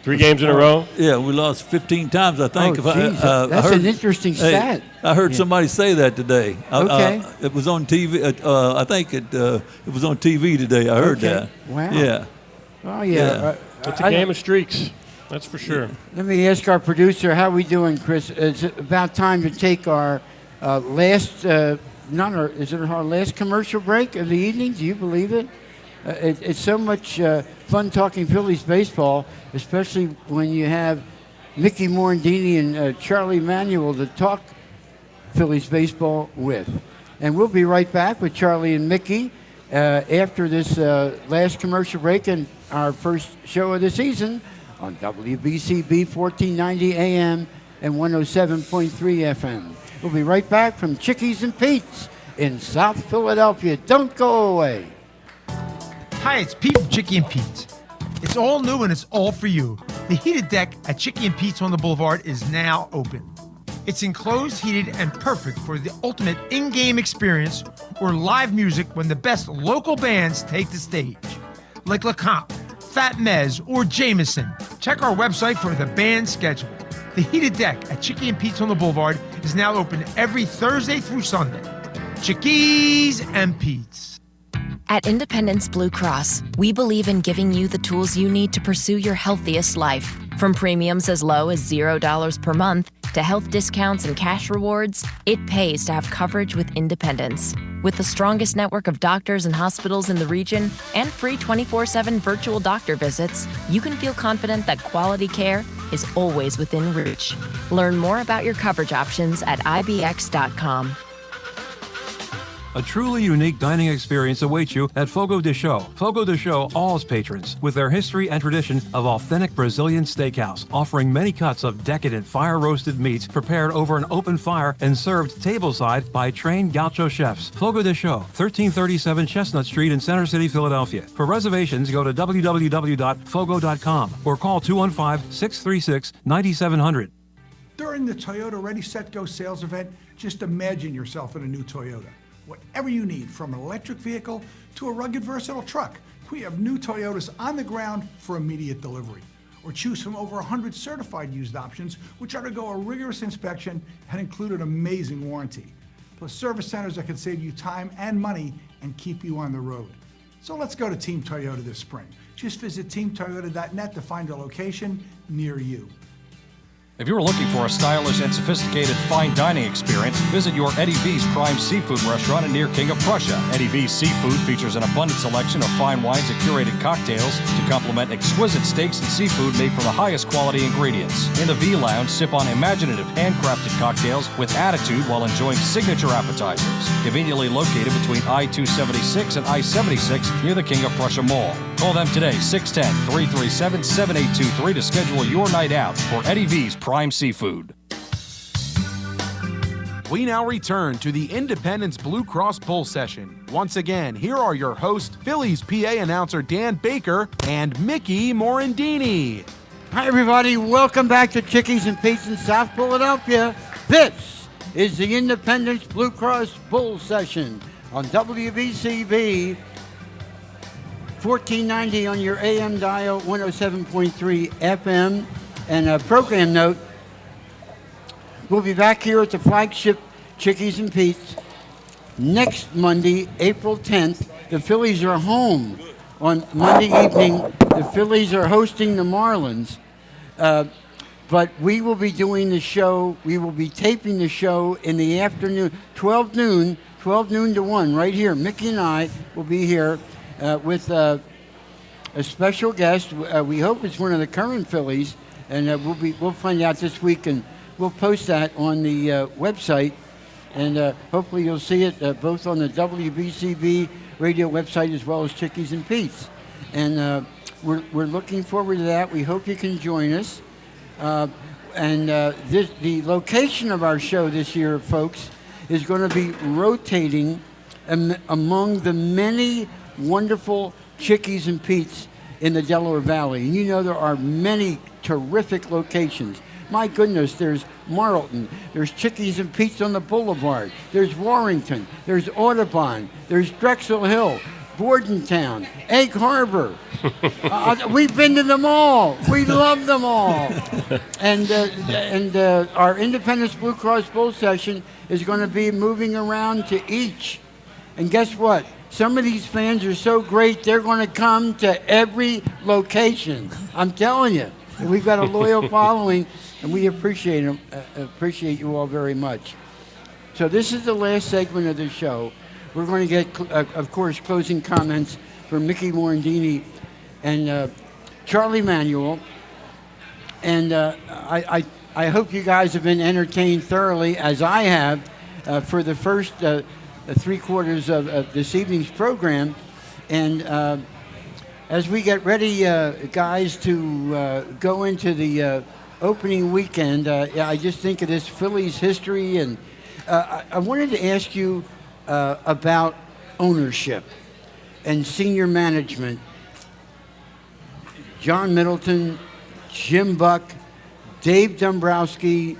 3 games in a row? Yeah, we lost 15 times, I think. That's an interesting stat. I heard somebody say that today. Okay. It was on TV. I think it was on TV today. I heard that. Wow. Yeah. Oh, yeah. It's a game of streaks. That's for sure. Let me ask our producer, how are we doing, Chris? It's about time to take our last, is it our last commercial break of the evening? Do you believe it? It's so much fun talking Phillies baseball, especially when you have Mickey Morandini and Charlie Manuel to talk Phillies baseball with. And we'll be right back with Charlie and Mickey after this last commercial break and our first show of the season on WBCB 1490 AM and 107.3 FM. We'll be right back from Chickies and Pete's in South Philadelphia. Don't go away. Hi, it's Pete from Chickie and Pete's. It's all new and it's all for you. The heated deck at Chicky and Pete's on the Boulevard is now open. It's enclosed, heated, and perfect for the ultimate in-game experience or live music when the best local bands take the stage. Like LeComp, Fat Mez, or Jameson. Check our website for the band schedule. The heated deck at Chicky and Pete's on the Boulevard is now open every Thursday through Sunday. Chickies and Pete's. At Independence Blue Cross, we believe in giving you the tools you need to pursue your healthiest life. From premiums as low as $0 per month to health discounts and cash rewards, it pays to have coverage with Independence. With the strongest network of doctors and hospitals in the region and free 24/7 virtual doctor visits, you can feel confident that quality care is always within reach. Learn more about your coverage options at ibx.com. A truly unique dining experience awaits you at Fogo de Chão. Fogo de Chão awes patrons with their history and tradition of authentic Brazilian steakhouse, offering many cuts of decadent fire-roasted meats prepared over an open fire and served tableside by trained gaucho chefs. Fogo de Chão, 1337 Chestnut Street in Center City, Philadelphia. For reservations, go to www.fogo.com or call 215-636-9700. During the Toyota Ready, Set, Go sales event, just imagine yourself in a new Toyota. Whatever you need, from an electric vehicle to a rugged, versatile truck, we have new Toyotas on the ground for immediate delivery. Or choose from over 100 certified used options, which undergo a rigorous inspection and include an amazing warranty. Plus service centers that can save you time and money and keep you on the road. So let's go to Team Toyota this spring. Just visit teamtoyota.net to find a location near you. If you're looking for a stylish and sophisticated fine dining experience, visit your Eddie V's Prime Seafood restaurant near King of Prussia. Eddie V's Seafood features an abundant selection of fine wines and curated cocktails to complement exquisite steaks and seafood made from the highest quality ingredients. In the V Lounge, sip on imaginative handcrafted cocktails with attitude while enjoying signature appetizers. Conveniently located between I-276 and I-76 near the King of Prussia Mall. Call them today, 610-337-7823 to schedule your night out for Eddie V's Prime Seafood. We now return to the Independence Blue Cross Bull Session. Once again, here are your hosts, Phillies PA announcer Dan Baker and Mickey Morandini. Hi, everybody. Welcome back to Chickies and Pete's in South Philadelphia. This is the Independence Blue Cross Bull Session on WBCB 1490 on your AM dial, 107.3 FM. And a program note, we'll be back here at the flagship Chickies and Pete's next Monday, April 10th. The Phillies are home on Monday evening. The Phillies are hosting the Marlins. But we will be doing the show, we will be taping the show in the afternoon, 12 noon to 1, right here. Mickey and I will be here with a special guest. We hope it's one of the current Phillies, and we'll find out this week, and we'll post that on the website, and hopefully you'll see it both on the WBCB radio website as well as Chickies and Pete's. And we're looking forward to that. We hope you can join us. The location of our show this year, folks, is going to be rotating among the many wonderful Chickies and Pete's in the Delaware Valley. And you know there are many terrific locations. My goodness, there's Marlton, there's Chickies and Pete's on the Boulevard, there's Warrington, there's Audubon, there's Drexel Hill, Bordentown, Egg Harbor. We've been to them all. We love them all. And our Independence Blue Cross Bull Session is going to be moving around to each. And guess what? Some of these fans are so great, they're going to come to every location. I'm telling you. We've got a loyal following, and we appreciate them. Appreciate you all very much. So this is the last segment of the show. We're going to get, of course, closing comments from Mickey Morandini and Charlie Manuel. And I hope you guys have been entertained thoroughly, as I have, for the first 3 quarters of this evening's program. And as we get ready, guys, to go into the opening weekend, I just think of this Phillies history, and I wanted to ask you about ownership and senior management. John Middleton, Jim Buck, Dave Dombrowski,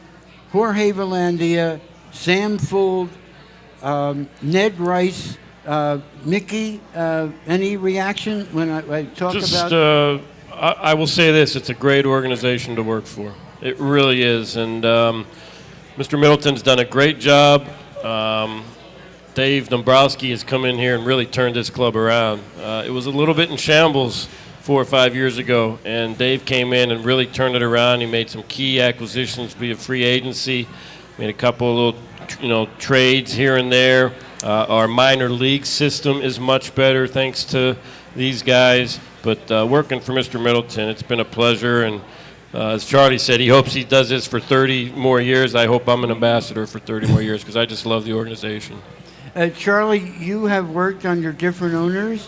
Jorge Velandia, Sam Fuld, Ned Rice, Mickey. Any reaction when I talk about? I will say this: it's a great organization to work for. It really is, and Mr. Middleton's done a great job. Dave Dombrowski has come in here and really turned this club around. It was a little bit in shambles 4 or 5 years ago, and Dave came in and really turned it around. He made some key acquisitions via free agency, made a couple of little, trades here and there. Our minor league system is much better thanks to these guys. But working for Mr. Middleton, it's been a pleasure. And as Charlie said, he hopes he does this for 30 more years. I hope I'm an ambassador for 30 more years because I just love the organization. Charlie, you have worked under different owners,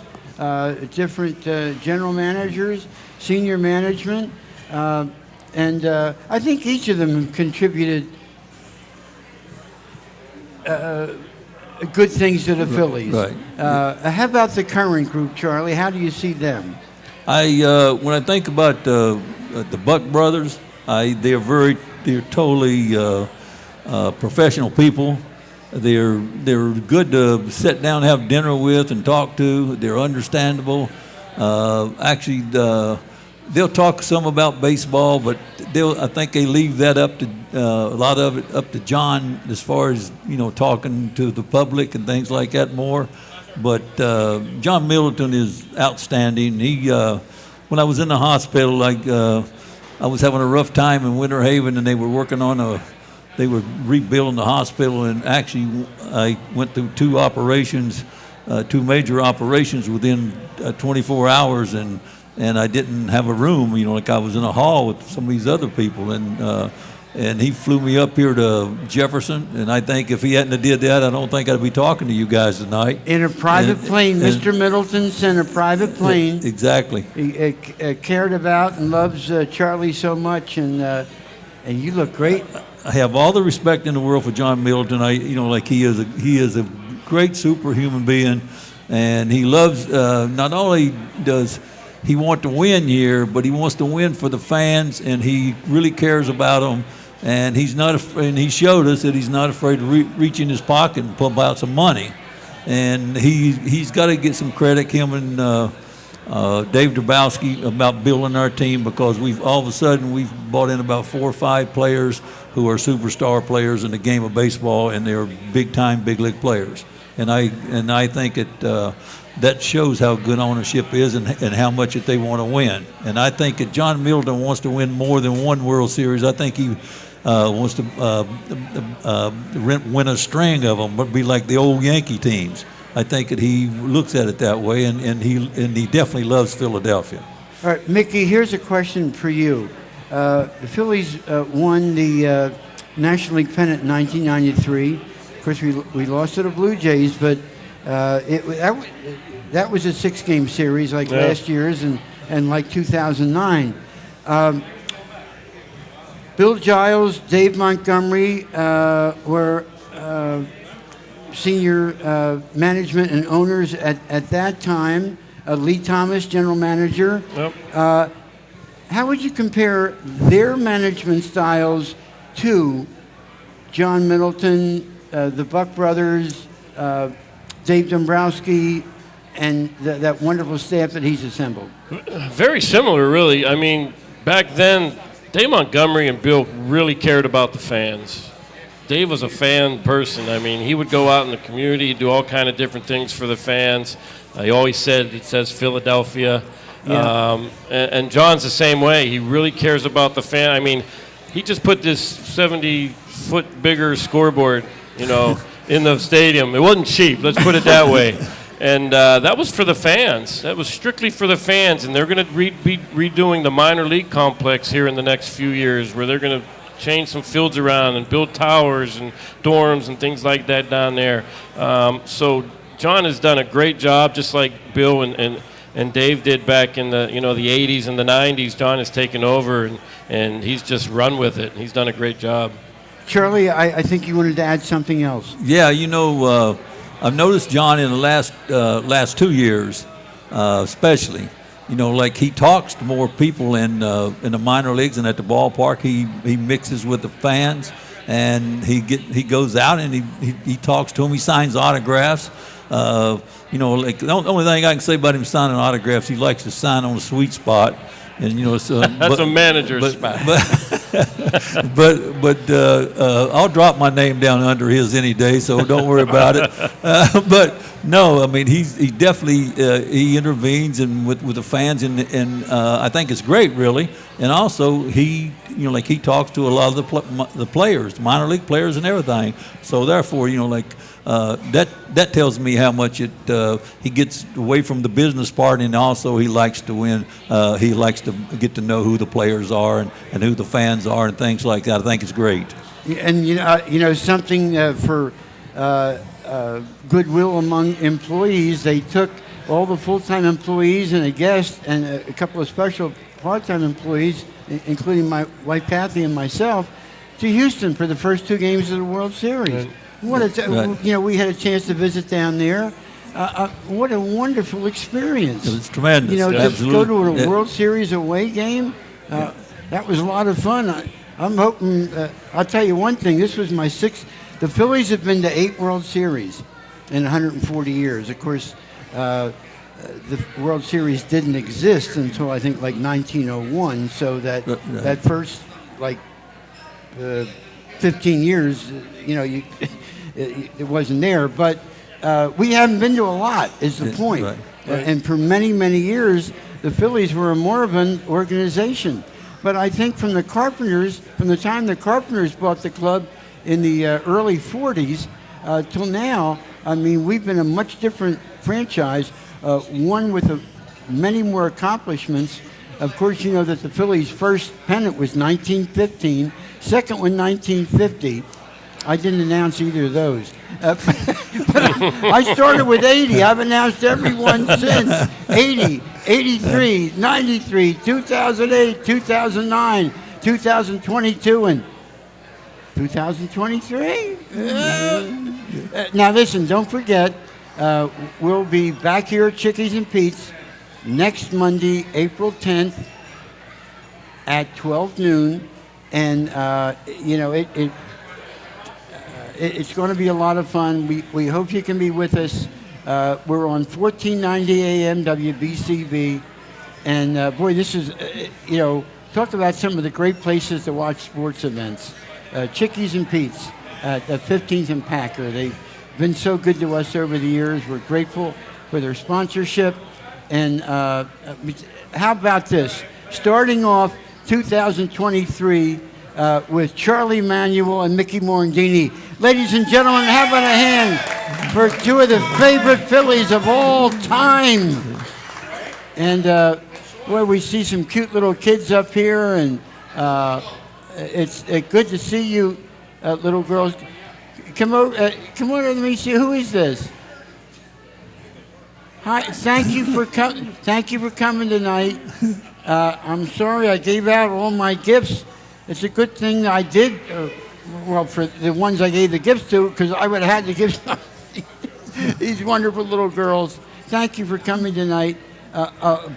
different general managers, senior management, and I think each of them have contributed good things to the Phillies. Right. How about the current group, Charlie? How do you see them? When I think about the Buck brothers, they're totally professional people. They're good to sit down and have dinner with and talk to. They're understandable. Actually, they'll talk some about baseball, but I think they leave that up to a lot of it up to John as far as talking to the public and things like that more. But John Middleton is outstanding. He when I was in the hospital, I was having a rough time in Winter Haven, and they were working on they were rebuilding the hospital, and actually I went through two major operations within 24 hours, and I didn't have a room, like I was in a hall with some of these other people, and he flew me up here to Jefferson, and I think if he hadn't have did that, I don't think I'd be talking to you guys tonight. In a private plane. Mr. Middleton sent a private plane. Exactly. He cared about and loves Charlie so much, and you look great. I have all the respect in the world for John Middleton. He is a great superhuman being, and he loves. Not only does he want to win here, but he wants to win for the fans, and he really cares about them. And he's not. And he showed us that he's not afraid to reach in his pocket and pull out some money. And he's got to get some credit, him and Dave Dombrowski, about building our team, because we've all of a sudden we've brought in about 4 or 5 players who are superstar players in the game of baseball, and they're big-time, big-league players. And I think that shows how good ownership is and how much that they want to win. And I think that John Middleton wants to win more than one World Series. I think he wants to win a string of them, but be like the old Yankee teams. I think that he looks at it that way, and he definitely loves Philadelphia. All right, Mickey, here's a question for you. The Phillies won the National League pennant in 1993. Of course, we lost to the Blue Jays, but that was a 6-game series like last year's and like 2009. Bill Giles, Dave Montgomery were senior management and owners at that time. Lee Thomas, general manager. Yep. How would you compare their management styles to John Middleton, the Buck brothers, Dave Dombrowski, and that wonderful staff that he's assembled? Very similar, really. I mean, back then, Dave Montgomery and Bill really cared about the fans. Dave was a fan person. I mean, he would go out in the community, do all kind of different things for the fans. He always says Philadelphia. Yeah. And John's the same way. He really cares about the fan. I mean, he just put this 70-foot bigger scoreboard, in the stadium. It wasn't cheap, let's put it that way. And that was for the fans. That was strictly for the fans. And they're going to be redoing the minor league complex here in the next few years, where they're going to change some fields around and build towers and dorms and things like that down there. So John has done a great job, just like Bill and Dave did back in the the 80s and the 90s. John has taken over, and he's just run with it. He's done a great job. Charlie, I think you wanted to add something else. Yeah, I've noticed John in the last 2 years, especially, like he talks to more people in the minor leagues and at the ballpark. He mixes with the fans, and he goes out and he talks to them. He signs autographs. Like the only thing I can say about him signing autographs, he likes to sign on a sweet spot. And so that's a manager's spot. But I'll drop my name down under his any day, so don't worry about it. But no, I mean he definitely he intervenes and with the fans, and I think it's great, really. And also he he talks to a lot of the players, minor league players, and everything. So therefore, that tells me how much he gets away from the business part, and also he likes to win. He likes to get to know who the players are and who the fans are and things like that. I think it's great. And something for goodwill among employees. They took all the full-time employees and a guest and a couple of special part-time employees, including my wife Kathy and myself, to Houston for the first 2 games of the World Series. Right. We had a chance to visit down there. What a wonderful experience! It's tremendous. Just go to a World Series away game. That was a lot of fun. I'm hoping. I'll tell you one thing. This was my 6th. The Phillies have been to 8 World Series in 140 years. Of course, the World Series didn't exist until I think like 1901. So that first 15 years, it wasn't there. But we haven't been to a lot, is the point. Right. And for many, many years, the Phillies were a moribund organization. But I think from the time the Carpenters bought the club in the early 40s till now, I mean, we've been a much different franchise, one with many more accomplishments. Of course, you know that the Phillies' first pennant was 1915, second one 1950. I didn't announce either of those. But I started with 80. I've announced every one since. 80, 83, 93, 2008, 2009, 2022, and 2023. Now listen, don't forget, we'll be back here at Chickies and Pete's next Monday, April 10th at 12 noon. And, it's going to be a lot of fun. We hope you can be with us. We're on 1490 AM WBCB. And, boy, this is, talk about some of the great places to watch sports events. Chickies and Pete's at 15th and Packer. They've been so good to us over the years. We're grateful for their sponsorship. And how about this? Starting off 2023 with Charlie Manuel and Mickey Morandini. Ladies and gentlemen, how about a hand for 2 of the favorite Phillies of all time? And we see some cute little kids up here, and it's good to see you, little girls. Come over, let me see. Who is this? Hi, thank you for coming tonight. I'm sorry I gave out all my gifts. It's a good thing I did. For the ones I gave the gifts to, because I would have had to give something. These wonderful little girls. Thank you for coming tonight.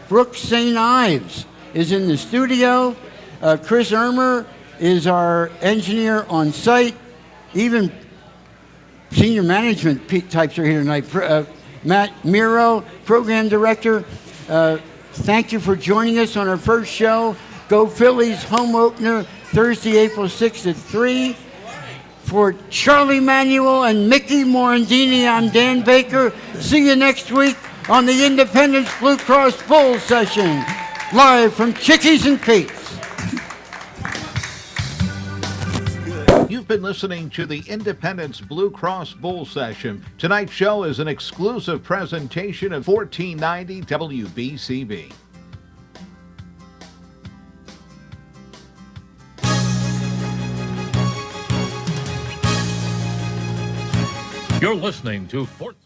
Brooke St. Ives is in the studio. Chris Ermer is our engineer on site. Even senior management types are here tonight. Matt Miro, program director. Thank you for joining us on our first show. Go Phillies home opener Thursday, April 6th at 3. For Charlie Manuel and Mickey Morandini, I'm Dan Baker. See you next week on the Independence Blue Cross Bowl session, live from Chickies and Pete's. You've been listening to the Independence Blue Cross Bowl session. Tonight's show is an exclusive presentation of 1490 WBCB. You're listening to 14.